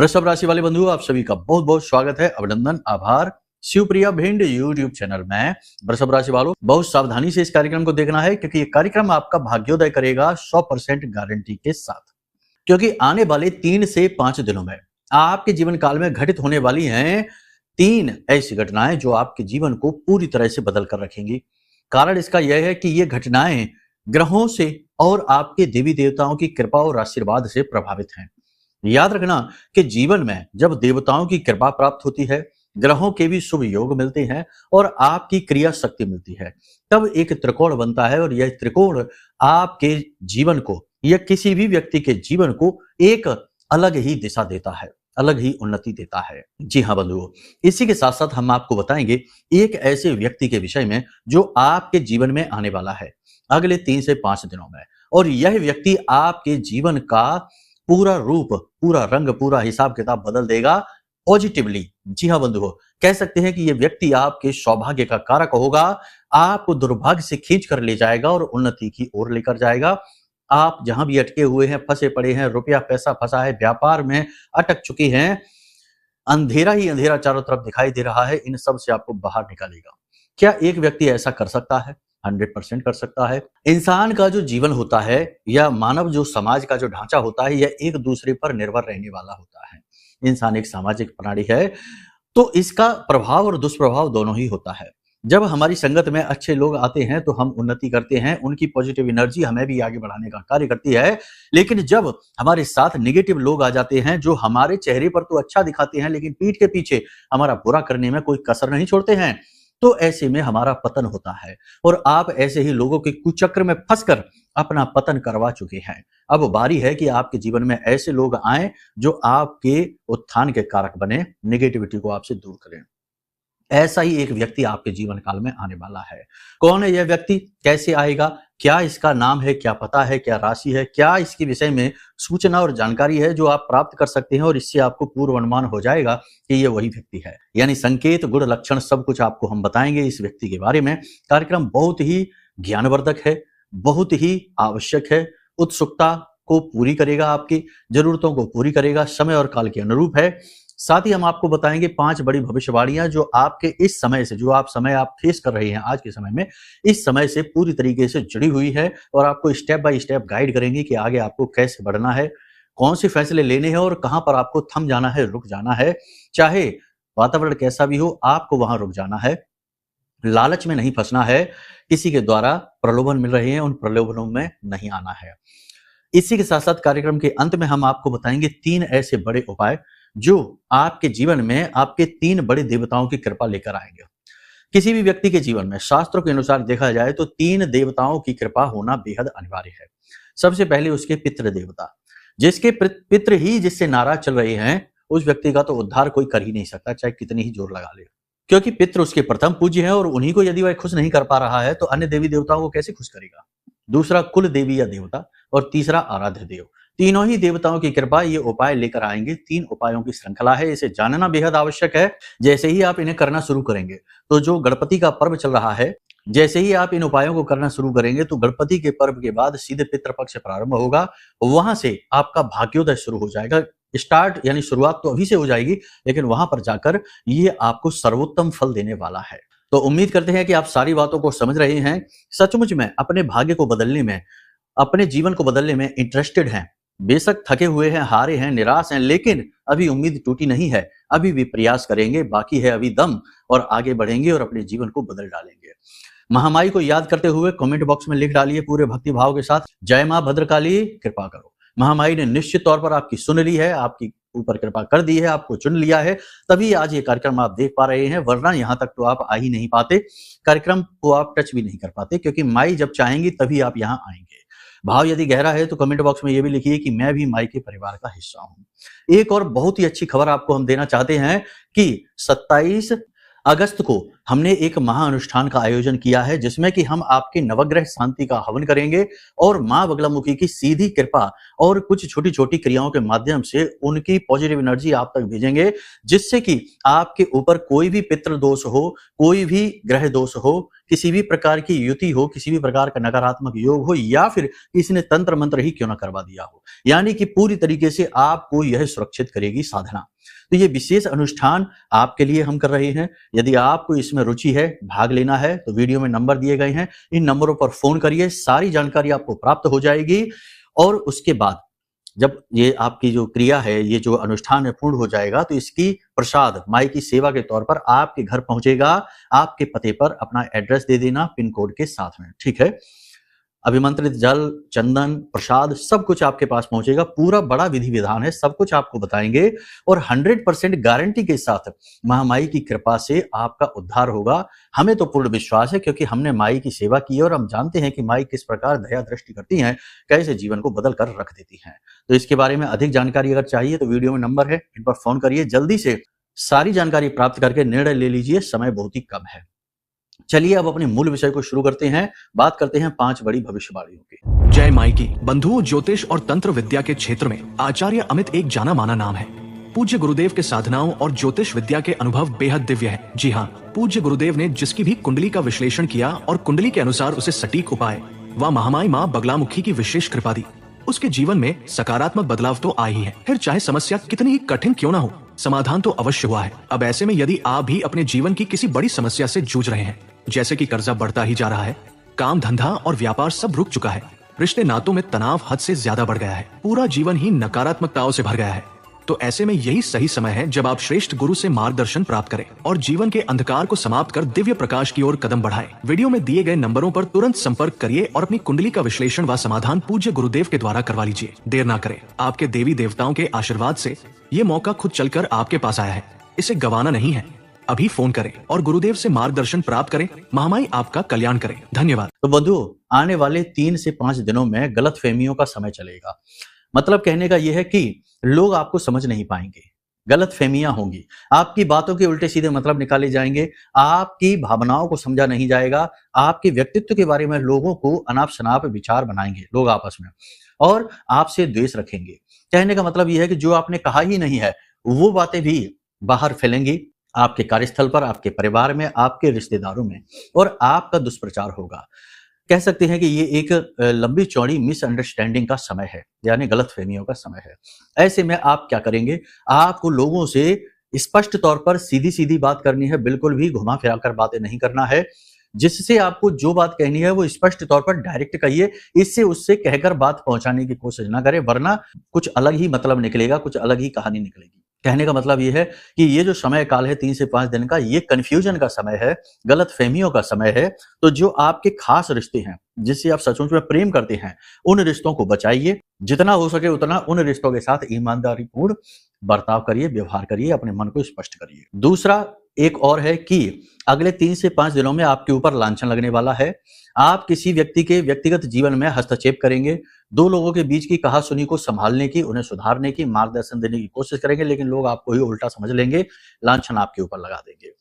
वृषभ राशि वाले बंधु, आप सभी का बहुत बहुत स्वागत है। अभिनंदन, आभार। शिवप्रिया भिंड यूट्यूब चैनल में वृषभ राशि वालों बहुत सावधानी से इस कार्यक्रम को देखना है, क्योंकि ये कार्यक्रम आपका भाग्योदय करेगा 100% गारंटी के साथ। क्योंकि आने वाले 3 से 5 दिनों में आपके जीवन काल में घटित होने वाली हैं 3 ऐसी घटनाएं जो आपके जीवन को पूरी तरह से बदल कर रखेंगी। कारण इसका यह है कि ये घटनाएं ग्रहों से और आपके देवी देवताओं की कृपा और आशीर्वाद से प्रभावित हैं। याद रखना कि जीवन में जब देवताओं की कृपा प्राप्त होती है, ग्रहों के भी शुभ योग मिलते हैं और आपकी क्रिया शक्ति मिलती है, तब एक त्रिकोण बनता है और यह त्रिकोण आपके जीवन को या किसी भी व्यक्ति के जीवन को एक अलग ही दिशा देता है, अलग ही उन्नति देता है। जी हाँ बंधुओं, इसी के साथ साथ हम आपको बताएंगे एक ऐसे व्यक्ति के विषय में जो आपके जीवन में आने वाला है अगले 3 से 5 दिनों में, और यह व्यक्ति आपके जीवन का पूरा रूप, पूरा रंग, पूरा हिसाब किताब बदल देगा पॉजिटिवली। जी हाँ बंधुओं, कह सकते हैं कि यह व्यक्ति आपके सौभाग्य का कारक होगा, आपको दुर्भाग्य से खींच कर ले जाएगा और उन्नति की ओर लेकर जाएगा। आप जहां भी अटके हुए हैं, फंसे पड़े हैं, रुपया पैसा फंसा है, व्यापार में अटक चुके हैं, अंधेरा ही अंधेरा चारों तरफ दिखाई दे रहा है, इन सब से आपको बाहर निकालेगा। क्या एक व्यक्ति ऐसा कर सकता है? 100% कर सकता है। इंसान का जो जीवन होता है या मानव जो समाज का जो ढांचा होता है, यह एक दूसरे पर निर्भर रहने वाला होता है। इंसान एक सामाजिक प्राणी है, तो इसका प्रभाव और दुष्प्रभाव दोनों ही होता है। जब हमारी संगत में अच्छे लोग आते हैं तो हम उन्नति करते हैं, उनकी पॉजिटिव एनर्जी हमें भी आगे बढ़ाने का कार्य करती है। लेकिन जब हमारे साथ नेगेटिव लोग आ जाते हैं जो हमारे चेहरे पर तो अच्छा दिखाते हैं लेकिन पीठ के पीछे हमारा बुरा करने में कोई कसर नहीं छोड़ते हैं, तो ऐसे में हमारा पतन होता है और आप ऐसे ही लोगों के कुचक्र में फंसकर अपना पतन करवा चुके हैं। अब बारी है कि आपके जीवन में ऐसे लोग आए जो आपके उत्थान के कारक बने, नेगेटिविटी को आपसे दूर करें। ऐसा ही एक व्यक्ति आपके जीवन काल में आने वाला है। कौन है यह व्यक्ति? कैसे आएगा? क्या इसका नाम है? क्या पता है? क्या राशि है? क्या इसके विषय में सूचना और जानकारी है जो आप प्राप्त कर सकते हैं और इससे आपको पूर्व अनुमान हो जाएगा कि ये वही व्यक्ति है। यानी संकेत, गुण, लक्षण सब कुछ आपको हम बताएंगे इस व्यक्ति के बारे में। कार्यक्रम बहुत ही ज्ञानवर्धक है, बहुत ही आवश्यक है, उत्सुकता को पूरी करेगा, आपकी जरूरतों को पूरी करेगा, समय और काल के अनुरूप है। साथ ही हम आपको बताएंगे 5 बड़ी भविष्यवाणियां जो आपके इस समय से, जो आप फेस कर रहे हैं आज के समय में, इस समय से पूरी तरीके से जुड़ी हुई है और आपको स्टेप बाय स्टेप गाइड करेंगे कि आगे आपको कैसे बढ़ना है, कौन से फैसले लेने हैं और कहां पर आपको थम जाना है, रुक जाना है। चाहे वातावरण कैसा भी हो, आपको वहां रुक जाना है, लालच में नहीं फंसना है, किसी के द्वारा प्रलोभन मिल रहे हैं उन प्रलोभनों में नहीं आना है। इसी के साथ साथ कार्यक्रम के अंत में हम आपको बताएंगे 3 ऐसे बड़े उपाय जो आपके जीवन में आपके 3 बड़े देवताओं की कृपा लेकर आएंगे। किसी भी व्यक्ति के जीवन में शास्त्रों के अनुसार देखा जाए तो 3 देवताओं की कृपा होना बेहद अनिवार्य है। सबसे पहले उसके पितृ देवता, जिसके पितृ ही जिससे नाराज चल रहे हैं, उस व्यक्ति का तो उद्धार कोई कर ही नहीं सकता, चाहे कितनी ही जोर लगा ले, क्योंकि पितृ उसके प्रथम पूज्य है और उन्हीं को यदि वह खुश नहीं कर पा रहा है तो अन्य देवी देवताओं को कैसे खुश करेगा। दूसरा कुल देवी या देवता और तीसरा आराध्य देव। तीनों ही देवताओं की कृपा ये उपाय लेकर आएंगे। 3 उपायों की श्रृंखला है, इसे जानना बेहद आवश्यक है। जैसे ही आप इन्हें करना शुरू करेंगे तो जो गणपति का पर्व चल रहा है, जैसे ही आप इन उपायों को करना शुरू करेंगे तो गणपति के पर्व के बाद सीधे पितृपक्ष प्रारंभ होगा, वहां से आपका भाग्योदय शुरू हो जाएगा। स्टार्ट यानी शुरुआत तो अभी से हो जाएगी, लेकिन वहां पर जाकर ये आपको सर्वोत्तम फल देने वाला है। तो उम्मीद करते हैं कि आप सारी बातों को समझ रहे हैं, सचमुच में अपने भाग्य को बदलने में, अपने जीवन को बदलने में इंटरेस्टेड हैं। बेशक थके हुए हैं, हारे हैं, निराश हैं, लेकिन अभी उम्मीद टूटी नहीं है, अभी भी प्रयास करेंगे, बाकी है अभी दम, और आगे बढ़ेंगे और अपने जीवन को बदल डालेंगे। महामाई को याद करते हुए कमेंट बॉक्स में लिख डालिए पूरे भक्ति भाव के साथ, जय मां भद्रकाली कृपा करो। महामाई ने निश्चित तौर पर आपकी सुन ली है, आपकी ऊपर कृपा कर दी है, आपको चुन लिया है, तभी आज ये कार्यक्रम आप देख पा रहे हैं, वरना यहाँ तक तो आप आ ही नहीं पाते, कार्यक्रम को आप टच भी नहीं कर पाते, क्योंकि माई जब चाहेंगी तभी आप यहाँ आएंगे। भाव यदि गहरा है तो कमेंट बॉक्स में ये भी लिखिए कि मैं भी माई के परिवार का हिस्सा हूं। एक और बहुत ही अच्छी खबर आपको हम देना चाहते हैं कि 27 अगस्त को हमने एक महाअनुष्ठान का आयोजन किया है जिसमें कि हम आपके नवग्रह शांति का हवन करेंगे और मां बगलामुखी की सीधी कृपा और कुछ छोटी छोटी क्रियाओं के माध्यम से उनकी पॉजिटिव एनर्जी आप तक भेजेंगे, जिससे कि आपके ऊपर कोई भी पितृ दोष हो, कोई भी ग्रह दोष हो, किसी भी प्रकार की युति हो, किसी भी प्रकार का नकारात्मक योग हो, या फिर किसी ने तंत्र मंत्र ही क्यों ना करवा दिया हो, यानी कि पूरी तरीके से आपको यह सुरक्षित करेगी साधना। तो ये विशेष अनुष्ठान आपके लिए हम कर रहे हैं। यदि आपको इसमें रुचि है, भाग लेना है, तो वीडियो में नंबर दिए गए हैं, इन नंबरों पर फोन करिए, सारी जानकारी आपको प्राप्त हो जाएगी। और उसके बाद जब ये आपकी जो क्रिया है, ये जो अनुष्ठान है पूर्ण हो जाएगा, तो इसकी प्रसाद माई की सेवा के तौर पर आपके घर पहुंचेगा। आपके पते पर अपना एड्रेस दे देना पिन कोड के साथ में, ठीक है। अभिमंत्रित जल, चंदन, प्रसाद सब कुछ आपके पास पहुंचेगा। पूरा बड़ा विधि विधान है, सब कुछ आपको बताएंगे और 100% गारंटी के साथ महामाई की कृपा से आपका उद्धार होगा। हमें तो पूर्ण विश्वास है, क्योंकि हमने माई की सेवा की है और हम जानते हैं कि माई किस प्रकार दया दृष्टि करती हैं, कैसे जीवन को बदल कर रख देती हैं। तो इसके बारे में अधिक जानकारी अगर चाहिए तो वीडियो में नंबर है, इन पर फोन करिए। जल्दी से सारी जानकारी प्राप्त करके निर्णय ले लीजिए, समय बहुत ही कम है। चलिए अब अपने मूल विषय को शुरू करते हैं। बात करते हैं 5 बड़ी भविष्यवाणियों की। जय माई की। बंधुओं, ज्योतिष और तंत्र विद्या के क्षेत्र में आचार्य अमित एक जाना माना नाम है। पूज्य गुरुदेव के साधनाओं और ज्योतिष विद्या के अनुभव बेहद दिव्य है। जी हाँ, पूज्य गुरुदेव ने जिसकी भी कुंडली का विश्लेषण किया और कुंडली के अनुसार उसे सटीक उपाय व महामाई माँ बगलामुखी की विशेष कृपा दी, उसके जीवन में सकारात्मक बदलाव तो आ ही है। फिर चाहे समस्या कितनी ही कठिन क्यों ना हो, समाधान तो अवश्य हुआ है। अब ऐसे में यदि आप भी अपने जीवन की किसी बड़ी समस्या से जूझ रहे हैं, जैसे कि कर्जा बढ़ता ही जा रहा है, काम धंधा और व्यापार सब रुक चुका है, रिश्ते नातों में तनाव हद से ज्यादा बढ़ गया है, पूरा जीवन ही नकारात्मकताओं से भर गया है, तो ऐसे में यही सही समय है जब आप श्रेष्ठ गुरु से मार्गदर्शन प्राप्त करें और जीवन के अंधकार को समाप्त कर दिव्य प्रकाश की ओर कदम बढ़ाएं। वीडियो में दिए गए नंबरों पर तुरंत संपर्क करिए और अपनी कुंडली का विश्लेषण व समाधान पूज्य गुरुदेव के द्वारा करवा लीजिए। देर ना करें, आपके देवी देवताओं के आशीर्वाद से ये मौका खुद चलकर आपके पास आया है, इसे गंवाना नहीं है। अभी फोन करें और गुरुदेव से मार्गदर्शन प्राप्त करें। महामाई आपका कल्याण करें। धन्यवाद। तो बंधुओं, आने वाले 3 से 5 दिनों में गलतफहमियों का समय चलेगा। मतलब कहने का यह है कि लोग आपको समझ नहीं पाएंगे, गलतफहमियां होंगी, आपकी बातों के उल्टे सीधे मतलब निकाले जाएंगे, आपकी भावनाओं को समझा नहीं जाएगा, आपके व्यक्तित्व के बारे में लोगों को अनाप शनाप विचार बनाएंगे लोग आपस में और आपसे द्वेष रखेंगे। कहने का मतलब यह है कि जो आपने कहा ही नहीं है वो बातें भी बाहर फैलेंगी, आपके कार्यस्थल पर, आपके परिवार में, आपके रिश्तेदारों में, और आपका दुष्प्रचार होगा। कह सकते हैं कि ये एक लंबी चौड़ी मिसअंडरस्टैंडिंग का समय है, यानी गलतफहमियों का समय है। ऐसे में आप क्या करेंगे, आपको लोगों से स्पष्ट तौर पर सीधी सीधी बात करनी है, बिल्कुल भी घुमा फिरा कर बातें नहीं करना है। जिससे आपको जो बात कहनी है वो स्पष्ट तौर पर डायरेक्ट कहिए, इससे उससे कहकर बात पहुंचाने की कोशिश ना करें, वरना कुछ अलग ही मतलब निकलेगा, कुछ अलग ही कहानी निकलेगी। कहने का मतलब ये है कि ये जो समय काल है 3 से 5 दिन का, ये कंफ्यूजन का समय है, गलतफहमियों का समय है। तो जो आपके खास रिश्ते हैं, जिससे आप सचमुच में प्रेम करते हैं, उन रिश्तों को बचाइए। जितना हो सके उतना उन रिश्तों के साथ ईमानदारी पूर्ण बर्ताव करिए, व्यवहार करिए, अपने मन को स्पष्ट करिए। दूसरा एक और है कि अगले 3 से 5 दिनों में आपके ऊपर लांछन लगने वाला है। आप किसी व्यक्ति के व्यक्तिगत जीवन में हस्तक्षेप करेंगे, 2 लोगों के बीच की कहा-सुनी को संभालने की, उन्हें सुधारने की, मार्गदर्शन देने की कोशिश करेंगे, लेकिन लोग आपको ही उल्टा समझ लेंगे, लांछन आपके ऊपर लगा देंगे।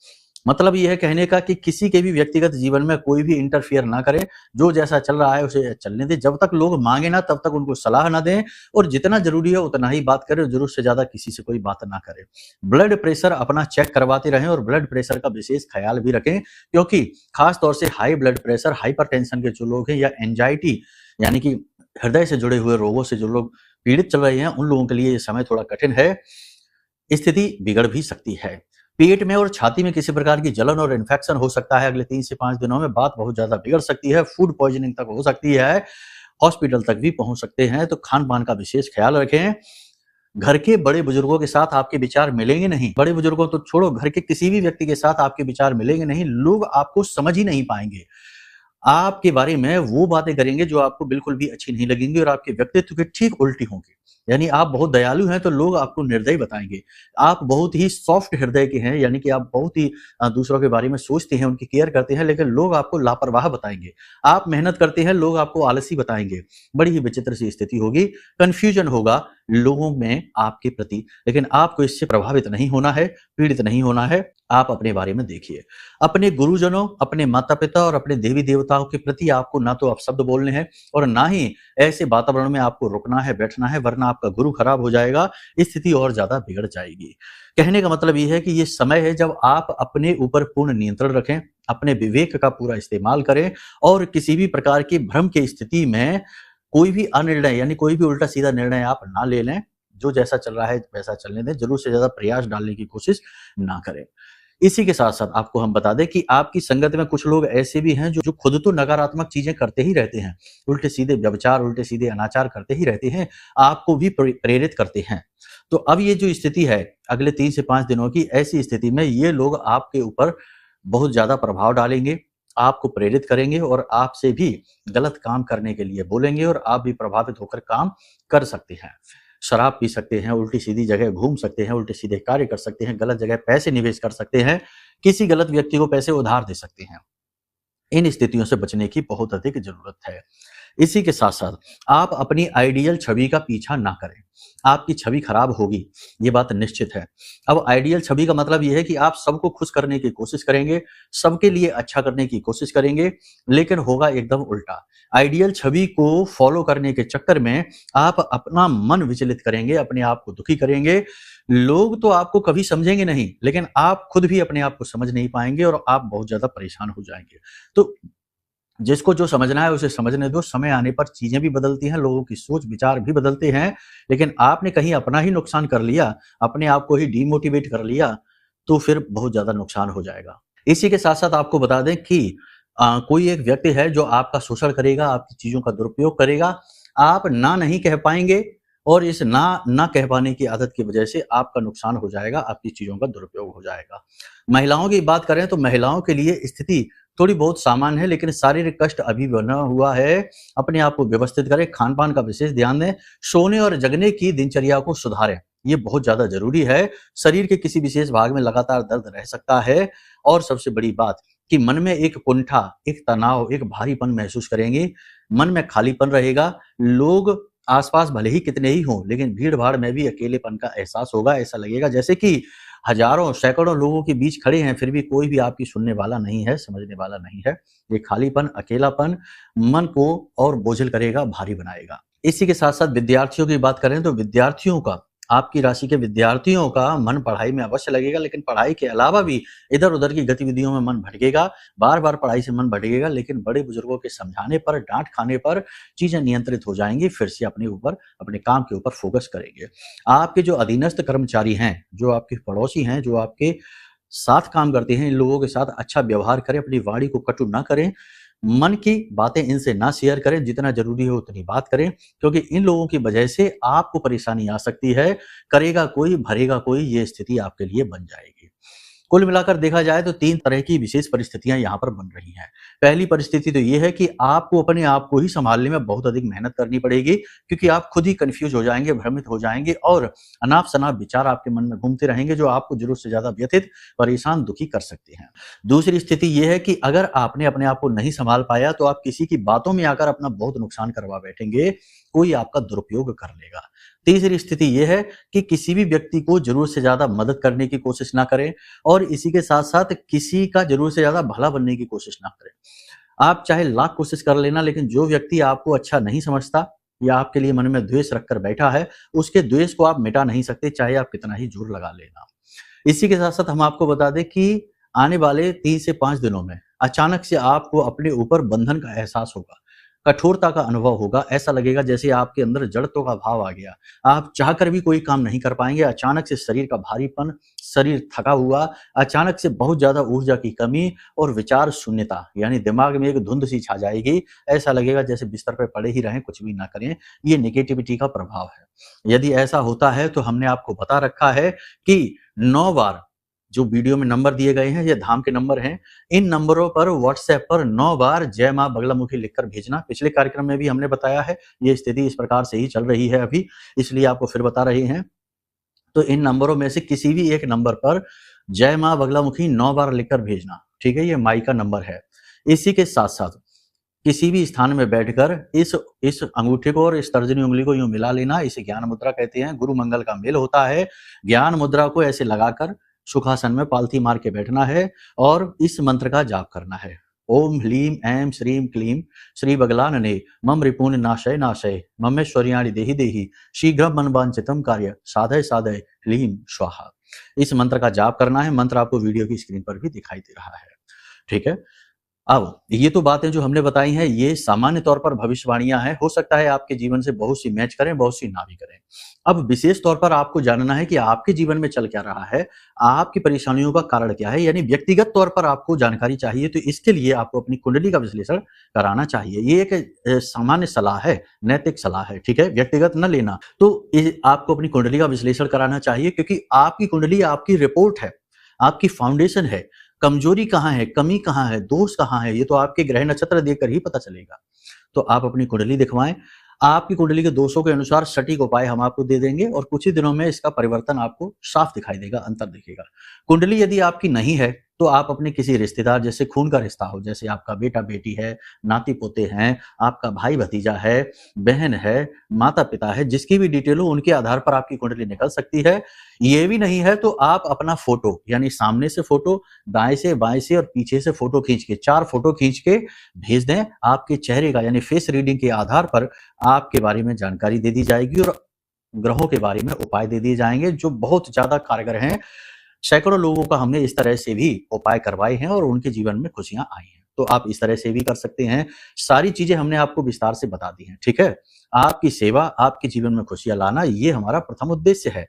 मतलब ये है कहने का कि किसी के भी व्यक्तिगत जीवन में कोई भी इंटरफियर ना करें, जो जैसा चल रहा है उसे चलने दें। जब तक लोग मांगे ना तब तक उनको सलाह ना दें, और जितना जरूरी है उतना ही बात करें, जरूरत से ज्यादा किसी से कोई बात ना करें। ब्लड प्रेशर अपना चेक करवाते रहें और ब्लड प्रेशर का विशेष ख्याल भी रखें, क्योंकि खास तौर से हाई ब्लड प्रेशर, हाइपरटेंशन के जो लोग हैं, या एंजाइटी यानी कि हृदय से जुड़े हुए रोगों से जो लोग पीड़ित चल रहे हैं, उन लोगों के लिए ये समय थोड़ा कठिन है, स्थिति बिगड़ भी सकती है। पेट में और छाती में किसी प्रकार की जलन और इन्फेक्शन हो सकता है। अगले 3 से 5 दिनों में बात बहुत ज्यादा बिगड़ सकती है, फूड पॉइजनिंग तक हो सकती है, हॉस्पिटल तक भी पहुंच सकते हैं। तो खान पान का विशेष ख्याल रखें। घर के बड़े बुजुर्गों के साथ आपके विचार मिलेंगे नहीं, बड़े बुजुर्गों तो छोड़ो, घर के किसी भी व्यक्ति के साथ आपके विचार मिलेंगे नहीं। लोग आपको समझ ही नहीं पाएंगे, आपके बारे में वो बातें करेंगे जो आपको बिल्कुल भी अच्छी नहीं लगेंगी और आपके व्यक्तित्व के ठीक उल्टी होंगी। यानी आप बहुत दयालु हैं तो लोग आपको निर्दयी बताएंगे। आप बहुत ही सॉफ्ट हृदय के हैं, यानी कि आप बहुत ही दूसरों के बारे में सोचते हैं, उनकी केयर करते हैं, लेकिन लोग आपको लापरवाह बताएंगे। आप मेहनत करते हैं, लोग आपको आलसी बताएंगे। बड़ी ही विचित्र सी स्थिति होगी, कंफ्यूजन होगा लोगों में आपके प्रति। लेकिन आपको इससे प्रभावित नहीं होना है, पीड़ित नहीं होना है। आप अपने बारे में देखिए, अपने गुरुजनों, अपने माता पिता और अपने देवी देवताओं के प्रति आपको ना तो अपशब्द बोलने हैं और ना ही ऐसे वातावरण में आपको रुकना है, बैठना है, वरना आपका गुरु खराब हो जाएगा, स्थिति और ज्यादा बिगड़ जाएगी। कहने का मतलब यह है कि ये समय है जब आप अपने ऊपर पूर्ण नियंत्रण रखें, अपने विवेक का पूरा इस्तेमाल करें और किसी भी प्रकार की भ्रम की स्थिति में कोई भी अनिर्णय यानी कोई भी उल्टा सीधा निर्णय आप ना ले लें। जो जैसा चल रहा है वैसा चलने दें, जरूर से ज्यादा प्रयास डालने की कोशिश ना करें। इसी के साथ साथ आपको हम बता दें कि आपकी संगत में कुछ लोग ऐसे भी हैं जो खुद तो नकारात्मक चीजें करते ही रहते हैं, उल्टे सीधे व्यभिचार, उल्टे सीधे अनाचार करते ही रहते हैं, आपको भी प्रेरित करते हैं। तो अब ये जो स्थिति है अगले 3 से 5 दिनों की, ऐसी स्थिति में ये लोग आपके ऊपर बहुत ज्यादा प्रभाव डालेंगे, आपको प्रेरित करेंगे और आपसे भी गलत काम करने के लिए बोलेंगे और आप भी प्रभावित होकर काम कर सकते हैं। शराब पी सकते हैं, उल्टी सीधी जगह घूम सकते हैं, उल्टे सीधे कार्य कर सकते हैं, गलत जगह पैसे निवेश कर सकते हैं, किसी गलत व्यक्ति को पैसे उधार दे सकते हैं। इन स्थितियों से बचने की बहुत अधिक जरूरत है। इसी के साथ साथ आप अपनी आइडियल छवि का पीछा ना करें, आपकी छवि खराब होगी, ये बात निश्चित है। अब आइडियल छवि का मतलब यह है कि आप सबको खुश करने की कोशिश करेंगे, सबके लिए अच्छा करने की कोशिश करेंगे, लेकिन होगा एकदम उल्टा। आइडियल छवि को फॉलो करने के चक्कर में आप अपना मन विचलित करेंगे, अपने आप को दुखी करेंगे। लोग तो आपको कभी समझेंगे नहीं, लेकिन आप खुद भी अपने आप को समझ नहीं पाएंगे और आप बहुत ज्यादा परेशान हो जाएंगे। तो जिसको जो समझना है उसे समझने दो, समय आने पर चीजें भी बदलती हैं, लोगों की सोच विचार भी बदलते हैं, लेकिन आपने कहीं अपना ही नुकसान कर लिया, अपने आप को ही डीमोटिवेट कर लिया, तो फिर बहुत ज्यादा नुकसान हो जाएगा। इसी के साथ साथ आपको बता दें कि कोई एक व्यक्ति है जो आपका शोषण करेगा, आपकी चीजों का दुरुपयोग करेगा, आप ना नहीं कह पाएंगे और इस ना कह पाने की आदत की वजह से आपका नुकसान हो जाएगा, आपकी चीजों का दुरुपयोग हो जाएगा। महिलाओं की बात करें तो महिलाओं के लिए स्थिति थोड़ी बहुत सामान्य है, लेकिन शारीरिक कष्ट अभी बना हुआ है। अपने आप को व्यवस्थित करें, खान पान का विशेष ध्यान दें, सोने और जगने की दिनचर्या को सुधारें, ये बहुत ज्यादा जरूरी है। शरीर के किसी विशेष भाग में लगातार दर्द रह सकता है और सबसे बड़ी बात कि मन में एक कुंठा, एक तनाव, एक भारीपन महसूस करेंगे, मन में खालीपन रहेगा। लोग आसपास भले ही कितने ही हों, लेकिन भीड़ भाड़ में भी अकेलेपन का एहसास होगा। ऐसा लगेगा जैसे कि हजारों सैकड़ों लोगों के बीच खड़े हैं, फिर भी कोई भी आपकी सुनने वाला नहीं है, समझने वाला नहीं है। ये खालीपन, अकेलापन मन को और बोझिल करेगा, भारी बनाएगा। इसी के साथ साथ विद्यार्थियों की बात करें तो विद्यार्थियों का, आपकी राशि के विद्यार्थियों का मन पढ़ाई में अवश्य लगेगा, लेकिन पढ़ाई के अलावा भी इधर उधर की गतिविधियों में मन भटकेगा। बार बार पढ़ाई से मन भटकेगा, लेकिन बड़े बुजुर्गों के समझाने पर, डांट खाने पर चीजें नियंत्रित हो जाएंगी। फिर से अपने ऊपर, अपने काम के ऊपर फोकस करेंगे। आपके जो अधीनस्थ कर्मचारी हैं, जो आपके पड़ोसी हैं, जो आपके साथ काम करते हैं, इन लोगों के साथ अच्छा व्यवहार करें, अपनी वाणी को कटु ना करें, मन की बातें इनसे ना शेयर करें, जितना जरूरी हो उतनी बात करें, क्योंकि इन लोगों की वजह से आपको परेशानी आ सकती है। करेगा कोई, भरेगा कोई, ये स्थिति आपके लिए बन जाएगी। कुल मिलाकर देखा जाए तो 3 तरह की विशेष परिस्थितियां यहाँ पर बन रही हैं। पहली परिस्थिति तो ये है कि आपको अपने आप को ही संभालने में बहुत अधिक मेहनत करनी पड़ेगी, क्योंकि आप खुद ही कंफ्यूज हो जाएंगे, भ्रमित हो जाएंगे और अनाप-शनाप विचार आपके मन में घूमते रहेंगे, जो आपको जरूरत से ज्यादा व्यथित, परेशान, दुखी कर सकते हैं। दूसरी स्थिति ये है कि अगर आपने अपने आप को नहीं संभाल पाया तो आप किसी की बातों में आकर अपना बहुत नुकसान करवा बैठेंगे, कोई आपका दुरुपयोग कर लेगा। तीसरी स्थिति यह है कि किसी भी व्यक्ति को जरूरत से ज्यादा मदद करने की कोशिश ना करें और इसी के साथ साथ किसी का जरूरत से ज्यादा भला बनने की कोशिश ना करें। आप चाहे लाख कोशिश कर लेना, लेकिन जो व्यक्ति आपको अच्छा नहीं समझता या आपके लिए मन में द्वेष रखकर बैठा है, उसके द्वेष को आप मिटा नहीं सकते, चाहे आप कितना ही जोर लगा लेना। इसी के साथ साथ हम आपको बता दें कि आने वाले 3 से 5 दिनों में अचानक से आपको अपने ऊपर बंधन का एहसास होगा, कठोरता का अनुभव होगा। ऐसा लगेगा जैसे आपके अंदर जड़त्व का भाव आ गया, आप चाहकर भी कोई काम नहीं कर पाएंगे। अचानक से शरीर का भारीपन, शरीर थका हुआ, अचानक से बहुत ज्यादा ऊर्जा की कमी और विचार शून्यता, यानी दिमाग में एक धुंध सी छा जाएगी। ऐसा लगेगा जैसे बिस्तर पर पड़े ही रहें, कुछ भी ना करें। ये नेगेटिविटी का प्रभाव है। यदि ऐसा होता है तो हमने आपको बता रखा है कि 9 बार जो वीडियो में नंबर दिए गए हैं ये धाम के नंबर हैं। इन नंबरों पर व्हाट्सएप पर 9 बार जय मां बगलामुखी लिखकर भेजना। पिछले कार्यक्रम में भी हमने बताया है, ये स्थिति इस प्रकार से ही चल रही है अभी, इसलिए आपको फिर बता रहे हैं। तो इन नंबरों में से किसी भी एक नंबर पर जय मां बगलामुखी 9 बार लिखकर भेजना, ठीक है। ये माई का नंबर है। इसी के साथ साथ किसी भी स्थान में बैठकर इस अंगूठे को और इस तर्जनी उंगली को यूं मिला लेना, इसे ज्ञान मुद्रा कहते हैं। गुरु मंगल का मेल होता है। ज्ञान मुद्रा को ऐसे लगाकर सुखासन में पालथी मार के बैठना है और इस मंत्र का जाप करना है। ओम ह्लीम ऐं श्रीं क्लीं श्री बगलानने मम रिपून नाशय नाशय ममेश्वर्याणि देहि देहि शीघ्रं मनवांछितं कार्य साधय साधय ह्लीं स्वाहा। इस मंत्र का जाप करना है। मंत्र आपको वीडियो की स्क्रीन पर भी दिखाई दे रहा है, ठीक है। अब ये तो बातें जो हमने बताई हैं ये सामान्य तौर पर भविष्यवाणियां हैं। हो सकता है आपके जीवन से बहुत सी मैच करें, बहुत सी ना भी करें। अब विशेष तौर पर आपको जानना है कि आपके जीवन में चल क्या रहा है, आपकी परेशानियों का कारण क्या है, यानी व्यक्तिगत तौर पर आपको जानकारी चाहिए। तो इसके लिए आपको अपनी कुंडली का विश्लेषण कराना चाहिए। ये एक सामान्य सलाह है, नैतिक सलाह है, ठीक है, व्यक्तिगत न लेना। तो आपको अपनी कुंडली का विश्लेषण कराना चाहिए, क्योंकि आपकी कुंडली आपकी रिपोर्ट है, आपकी फाउंडेशन है। कमजोरी कहाँ है, कमी कहाँ है, दोष कहाँ है, ये तो आपके ग्रह नक्षत्र देखकर ही पता चलेगा। तो आप अपनी कुंडली दिखवाएं। आपकी कुंडली के दोषों के अनुसार सटीक उपाय हम आपको दे देंगे और कुछ ही दिनों में इसका परिवर्तन आपको साफ दिखाई देगा, अंतर दिखेगा। कुंडली यदि आपकी नहीं है तो आप अपने किसी रिश्तेदार, जैसे खून का रिश्ता हो, जैसे आपका बेटा बेटी है, नाती पोते हैं, आपका भाई भतीजा है, बहन है, माता पिता है, जिसकी भी डिटेल हो उनके आधार पर आपकी कुंडली निकल सकती है। ये भी नहीं है तो आप अपना फोटो, यानी सामने से फोटो, दाएं से, बाएं से और पीछे से फोटो खींच के, 4 फोटो खींच के भेज दें। आपके चेहरे का यानी फेस रीडिंग के आधार पर आपके बारे में जानकारी दे दी जाएगी और ग्रहों के बारे में उपाय दे दिए जाएंगे जो बहुत ज्यादा कारगर हैं। सैकड़ों लोगों का हमने इस तरह से भी उपाय करवाए हैं और उनके जीवन में खुशियां आई हैं। तो आप इस तरह से भी कर सकते हैं। सारी चीजें हमने आपको विस्तार से बता दी हैं, ठीक है। आपकी सेवा, आपके जीवन में खुशियां लाना, ये हमारा प्रथम उद्देश्य है।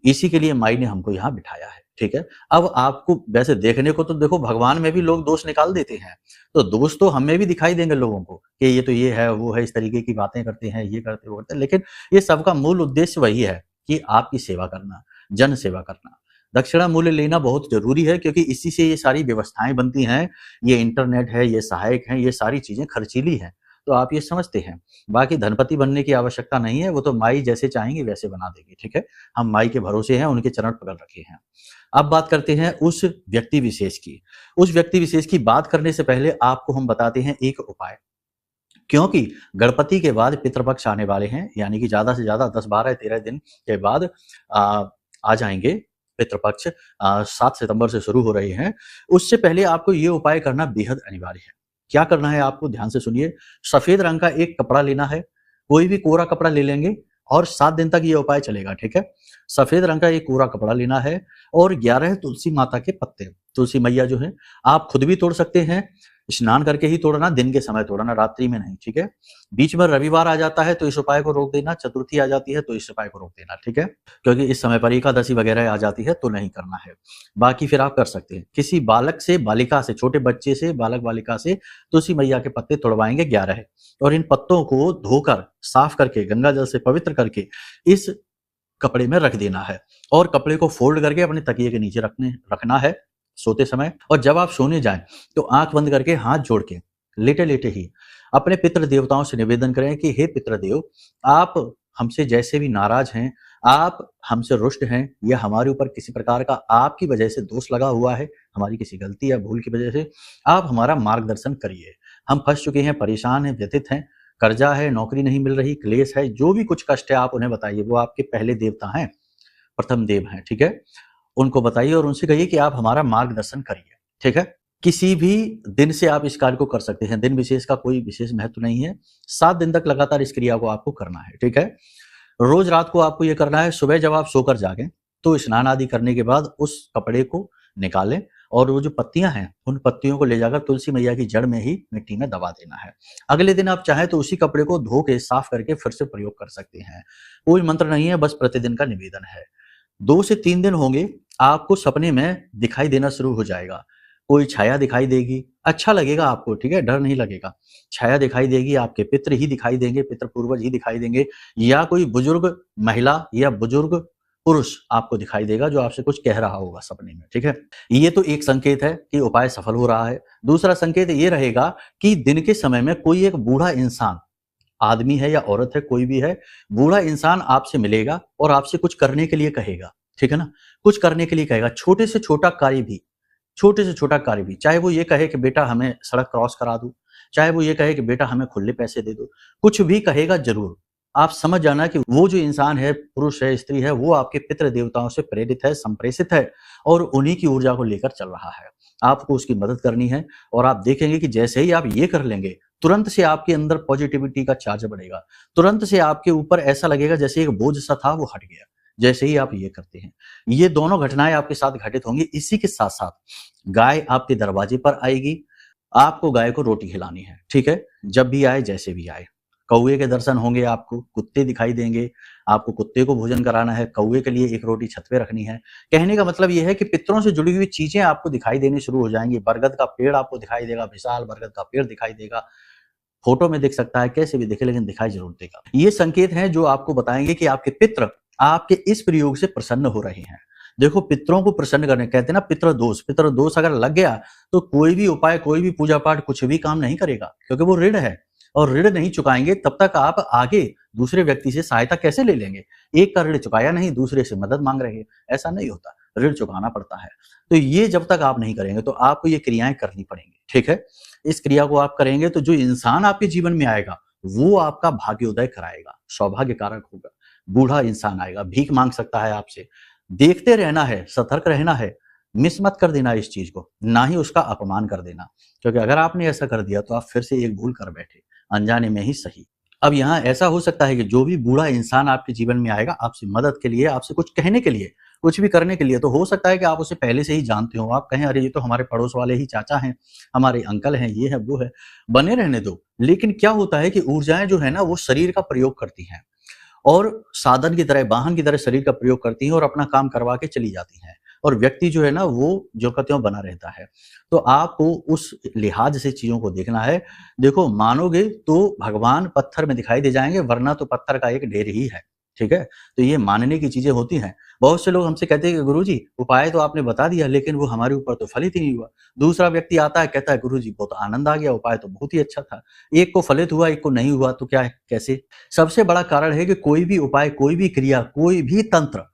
इसी के लिए माई ने हमको यहाँ बिठाया है, ठीक है। अब आपको वैसे देखने को तो देखो भगवान में भी लोग दोष निकाल देते हैं, तो दोष तो हमें भी दिखाई देंगे लोगों को कि ये है, वो है, इस तरीके की बातें करते हैं, ये करते वो करते हैं। लेकिन ये सबका मूल उद्देश्य वही है कि आपकी सेवा करना, जन सेवा करना। दक्षिणा मूल्य लेना बहुत जरूरी है, क्योंकि इसी से ये सारी व्यवस्थाएं बनती हैं। ये इंटरनेट है, ये सहायक है, ये सारी चीजें खर्चीली हैं, तो आप ये समझते हैं। बाकी धनपति बनने की आवश्यकता नहीं है, वो तो माई जैसे चाहेंगे वैसे बना देगी, ठीक है। हम माई के भरोसे हैं, उनके चरण पकड़ रखे हैं। अब बात करते हैं उस व्यक्ति विशेष की। उस व्यक्ति विशेष की बात करने से पहले आपको हम बताते हैं एक उपाय, क्योंकि गणपति के बाद पितृपक्ष आने वाले हैं, यानी कि ज्यादा से ज्यादा 10, 12, 13 दिन के बाद आ जाएंगे पितृपक्ष। 7 सितंबर से शुरू हो रहे हैं। उससे पहले आपको ये उपाय करना बेहद अनिवार्य है। क्या करना है आपको, ध्यान से सुनिए। सफेद रंग का एक कपड़ा लेना है, कोई भी कोरा कपड़ा ले लेंगे और 7 दिन तक ये उपाय चलेगा, ठीक है। सफेद रंग का एक कोरा कपड़ा लेना है और 11 तुलसी माता के पत्ते, तुलसी मैया जो है, आप खुद भी तोड़ सकते हैं। स्नान करके ही तोड़ना, दिन के समय तोड़ना, रात्रि में नहीं, ठीक है। बीच में रविवार आ जाता है तो इस उपाय को रोक देना, चतुर्थी आ जाती है तो इस उपाय को रोक देना, ठीक है, क्योंकि इस समय पर एकादशी वगैरह आ जाती है तो नहीं करना है। बाकी फिर आप कर सकते हैं। किसी बालक से, बालिका से, छोटे बच्चे से, बालक बालिका से तुलसी मैया के पत्ते तोड़वाएंगे 11 और इन पत्तों को धोकर, साफ करके, गंगा जल से पवित्र करके इस कपड़े में रख देना है और कपड़े को फोल्ड करके अपने तकिए के नीचे रखना है सोते समय। और जब आप सोने जाएं तो आंख बंद करके, हाथ जोड़ के, लेटे लेटे ही अपने पितृ देवताओं से निवेदन करें कि हे पितृदेव, आप हमसे जैसे भी नाराज हैं, आप हमसे रुष्ट हैं, या हमारे ऊपर किसी प्रकार का आपकी वजह से दोष लगा हुआ है, हमारी किसी गलती या भूल की वजह से, आप हमारा मार्गदर्शन करिए। हम फंस चुके हैं, परेशान हैं, व्यथित हैं, कर्जा है, नौकरी नहीं मिल रही, क्लेश है, जो भी कुछ कष्ट है आप उन्हें बताइए। वो आपके पहले देवता हैं, प्रथम देव हैं, ठीक है। उनको बताइए और उनसे कहिए कि आप हमारा मार्गदर्शन करिए, ठीक है। किसी भी दिन से आप इस कार्य को कर सकते हैं, दिन विशेष का कोई विशेष महत्व नहीं है। 7 दिन तक लगातार इस क्रिया को आपको करना है, ठीक है। रोज रात को आपको यह करना है। सुबह जब आप सोकर जागें तो स्नान आदि करने के बाद उस कपड़े को निकालें और वो जो पत्तियां हैं उन पत्तियों को ले जाकर तुलसी मैया की जड़ में ही मिट्टी में दबा देना है। अगले दिन आप चाहें तो उसी कपड़े को धो के, साफ करके फिर से प्रयोग कर सकते हैं। कोई मंत्र नहीं है, बस प्रतिदिन का निवेदन है। 2 से 3 दिन होंगे, आपको सपने में दिखाई देना शुरू हो जाएगा। कोई छाया दिखाई देगी, अच्छा लगेगा आपको, ठीक है, डर नहीं लगेगा। छाया दिखाई देगी, आपके पितृ ही दिखाई देंगे, पितृ पूर्वज ही दिखाई देंगे, या कोई बुजुर्ग महिला या बुजुर्ग पुरुष आपको दिखाई देगा जो आपसे कुछ कह रहा होगा सपने में, ठीक है। ये तो एक संकेत है कि उपाय सफल हो रहा है। दूसरा संकेत ये रहेगा कि दिन के समय में कोई एक बूढ़ा इंसान, आदमी है या औरत है, कोई भी है, बूढ़ा इंसान आपसे मिलेगा और आपसे कुछ करने के लिए कहेगा, ठीक है ना। कुछ करने के लिए कहेगा, छोटे से छोटा कार्य भी, छोटे से छोटा कार्य भी, चाहे वो ये कहे कि बेटा हमें सड़क क्रॉस करा दो, चाहे वो ये कहे कि बेटा हमें खुले पैसे दे दो, कुछ भी कहेगा जरूर। आप समझ जाना कि वो जो इंसान है, पुरुष है, स्त्री है, वो आपके पितृ देवताओं से प्रेरित है, संप्रेषित है और उन्हीं की ऊर्जा को लेकर चल रहा है। आपको उसकी मदद करनी है और आप देखेंगे कि जैसे ही आप ये कर लेंगे, तुरंत से आपके अंदर पॉजिटिविटी का चार्ज बढ़ेगा। तुरंत से आपके ऊपर ऐसा लगेगा जैसे एक बोझ सा था वो हट गया, जैसे ही आप ये करते हैं। ये दोनों घटनाएं आपके साथ घटित होंगी। इसी के साथ साथ गाय आपके दरवाजे पर आएगी, आपको गाय को रोटी खिलानी है, ठीक है। जब भी आए, जैसे भी आए। कौवे के दर्शन होंगे, आपको कुत्ते दिखाई देंगे, आपको कुत्ते को भोजन कराना है, कौवे के लिए एक रोटी छत पे रखनी है। कहने का मतलब यह है कि पितरों से जुड़ी हुई चीजें आपको दिखाई देनी शुरू हो जाएंगी। बरगद का पेड़ आपको दिखाई देगा, विशाल बरगद का पेड़ दिखाई देगा। फोटो में दिख सकता है, कैसे भी दिखे, लेकिन दिखाई जरूर देगा। ये संकेत हैं जो आपको बताएंगे कि आपके पितृ आपके इस प्रयोग से प्रसन्न हो रहे हैं। देखो, पितरों को प्रसन्न करने, कहते हैं ना पितृ दोष अगर लग गया तो कोई भी उपाय, कोई भी पूजा पाठ, कुछ भी काम नहीं करेगा, क्योंकि वो ऋण है और ऋण नहीं चुकाएंगे तब तक आप आगे दूसरे व्यक्ति से सहायता कैसे ले लेंगे। एक का ऋण चुकाया नहीं, दूसरे से मदद मांग रहे, ऐसा नहीं होता, ऋण चुकाना पड़ता है। तो ये जब तक आप नहीं करेंगे तो आपको ये क्रियाएं करनी पड़ेंगी, ठीक है। इस क्रिया को आप करेंगे तो जो इंसान आपके जीवन में आएगा वो आपका भाग्योदय कराएगा, सौभाग्य कारक होगा। बूढ़ा इंसान आएगा, भीख मांग सकता है आपसे। देखते रहना है, सतर्क रहना है, मिस मत कर देना इस चीज को, ना ही उसका अपमान कर देना, क्योंकि अगर आपने ऐसा कर दिया तो आप फिर से एक भूल कर बैठे, अनजाने में ही सही। अब यहाँ ऐसा हो सकता है कि जो भी बूढ़ा इंसान आपके जीवन में आएगा आपसे मदद के लिए, आपसे कुछ कहने के लिए, कुछ भी करने के लिए, तो हो सकता है कि आप उसे पहले से ही जानते हो। आप कहें अरे ये तो हमारे पड़ोस वाले ही चाचा हैं, हमारे अंकल हैं, ये है वो है, बने रहने दो। लेकिन क्या होता है कि ऊर्जाएं जो है ना वो शरीर का प्रयोग करती हैं और साधन की तरह, वाहन की तरह शरीर का प्रयोग करती हैं और अपना काम करवा के चली जाती हैं, और व्यक्ति जो है ना वो जो कहते हो बना रहता है। तो आपको उस लिहाज से चीजों को देखना है। देखो, मानोगे तो भगवान पत्थर में दिखाई दे जाएंगे, वरना तो पत्थर का एक ढेर ही है, ठीक है। तो ये मानने की चीजें होती हैं। बहुत से लोग हमसे कहते हैं कि गुरुजी उपाय तो आपने बता दिया लेकिन वो हमारे ऊपर तो फलित ही नहीं हुआ। दूसरा व्यक्ति आता है, कहता है गुरुजी बहुत आनंद आ गया, उपाय तो बहुत ही अच्छा था, एक को फलित हुआ, एक को नहीं हुआ, तो क्या है, कैसे। सबसे बड़ा कारण है कि कोई भी उपाय, कोई भी क्रिया, कोई भी तंत्र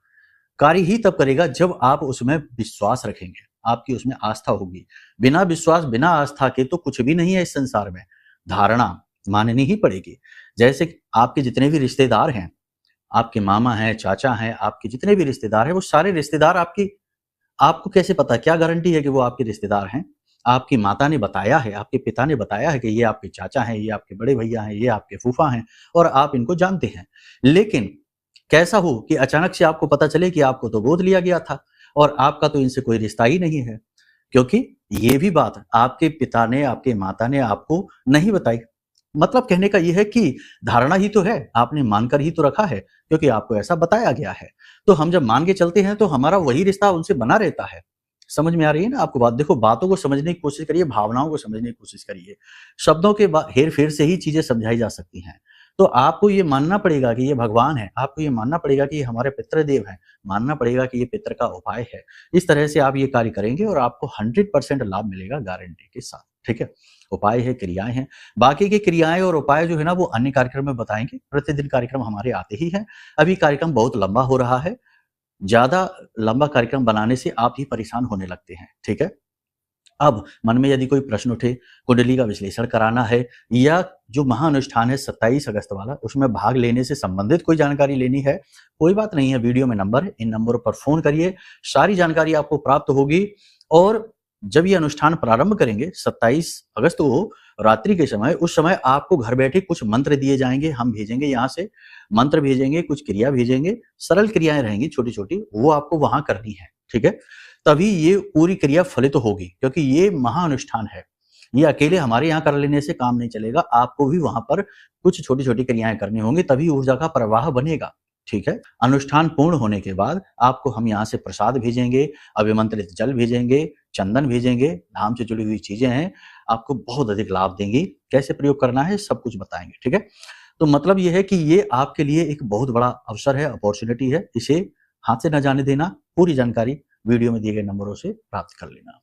कार्य ही तब करेगा जब आप उसमें विश्वास रखेंगे, आपकी उसमें आस्था होगी। बिना विश्वास, बिना आस्था के तो कुछ भी नहीं है इस संसार में। धारणा माननी ही पड़ेगी। जैसे आपके जितने भी रिश्तेदार हैं, आपके मामा हैं, चाचा हैं, आपके जितने भी रिश्तेदार हैं, वो सारे रिश्तेदार आपको कैसे पता, क्या गारंटी है कि वो आपके रिश्तेदार हैं। आपकी माता ने बताया है, आपके पिता ने बताया है कि ये आपके चाचा हैं, ये आपके बड़े भैया हैं, ये आपके फूफा हैं, और आप इनको जानते हैं। लेकिन कैसा हो कि अचानक से आपको पता चले कि आपको तो गोद लिया गया था और आपका तो इनसे कोई रिश्ता ही नहीं है, क्योंकि ये भी बात आपके पिता ने, आपके माता ने आपको नहीं बताई। मतलब कहने का यह है कि धारणा ही तो है, आपने मानकर ही तो रखा है, क्योंकि आपको ऐसा बताया गया है। तो हम जब मान के चलते हैं तो हमारा वही रिश्ता उनसे बना रहता है। समझ में आ रही है ना आपको बात। देखो, बातों को समझने की कोशिश करिए, भावनाओं को समझने की कोशिश करिए। शब्दों के हेर फेर से ही चीजें समझाई जा सकती हैं। तो आपको ये मानना पड़ेगा कि ये भगवान है, आपको ये मानना पड़ेगा कि ये हमारे पितृदेव हैं, मानना पड़ेगा कि ये पितृ का उपाय है। इस तरह से आप ये कार्य करेंगे और आपको 100% लाभ मिलेगा गारंटी के साथ, ठीक है। उपाय है, क्रियाएं हैं। बाकी की क्रियाएं और उपाय जो है ना वो अन्य कार्यक्रम में बताएंगे। प्रतिदिन कार्यक्रम हमारे आते ही हैं। अभी कार्यक्रम बहुत लंबा हो रहा है, ज्यादा लंबा कार्यक्रम बनाने से आप ही परेशान होने लगते हैं, ठीक है। अब मन में यदि कोई प्रश्न उठे, कुंडली का विश्लेषण कराना है या जो महाअनुष्ठान है 27 अगस्त वाला, उसमें भाग लेने से संबंधित कोई जानकारी लेनी है, कोई बात नहीं है, वीडियो में नंबर है, इन नंबरों पर फोन करिए, सारी जानकारी आपको प्राप्त होगी। और जब ये अनुष्ठान प्रारंभ करेंगे 27 अगस्त को रात्रि के समय, उस समय आपको घर बैठे कुछ मंत्र दिए जाएंगे, हम भेजेंगे, यहाँ से मंत्र भेजेंगे, कुछ क्रिया भेजेंगे, सरल क्रियाएं रहेंगी छोटी छोटी, वो आपको वहां करनी है, ठीक है। तभी ये पूरी क्रिया फलित होगी, क्योंकि ये महाअनुष्ठान है। ये अकेले हमारे यहाँ कर लेने से काम नहीं चलेगा, आपको भी वहां पर कुछ छोटी छोटी क्रियाएं करनी होंगी, तभी ऊर्जा का प्रवाह बनेगा, ठीक है। अनुष्ठान पूर्ण होने के बाद आपको हम यहाँ से प्रसाद भेजेंगे, अभिमंत्रित जल भेजेंगे, चंदन भेजेंगे, धाम से जुड़ी हुई चीजें हैं, आपको बहुत अधिक लाभ देंगी। कैसे प्रयोग करना है सब कुछ बताएंगे, ठीक है। तो मतलब ये है कि ये आपके लिए एक बहुत बड़ा अवसर है, अपॉर्चुनिटी है, इसे हाथ से न जाने देना। पूरी जानकारी वीडियो में दिए गए नंबरों से प्राप्त कर लेना।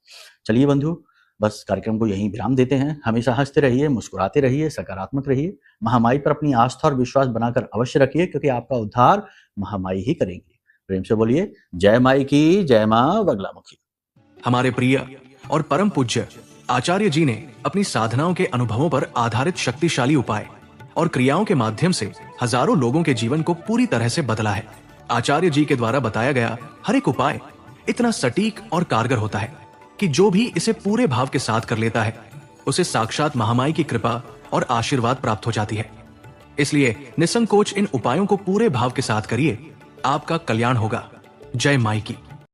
चलिए बंधु, बस कार्यक्रम को यहीं विराम देते हैं। हमेशा हंसते रहिए, मुस्कुराते रहिए, सकारात्मक रहिए। महामाई पर अपनी आस्था और विश्वास बनाकर अवश्य रखिए, क्योंकि आपका उद्धार महामाई ही करेंगी। प्रेम से बोलिए जय माई की, जय मां बगलामुखी। हमारे प्रिय और परम पूज्य आचार्य जी ने अपनी साधनाओं के अनुभवों पर आधारित शक्तिशाली उपाय और क्रियाओं के माध्यम से हजारों लोगों के जीवन को पूरी तरह से बदला है। आचार्य जी के द्वारा बताया गया हर एक उपाय इतना सटीक और कारगर होता है कि जो भी इसे पूरे भाव के साथ कर लेता है, उसे साक्षात महामाई की कृपा और आशीर्वाद प्राप्त हो जाती है। इसलिए निसंकोच इन उपायों को पूरे भाव के साथ करिए, आपका कल्याण होगा। जय माई की।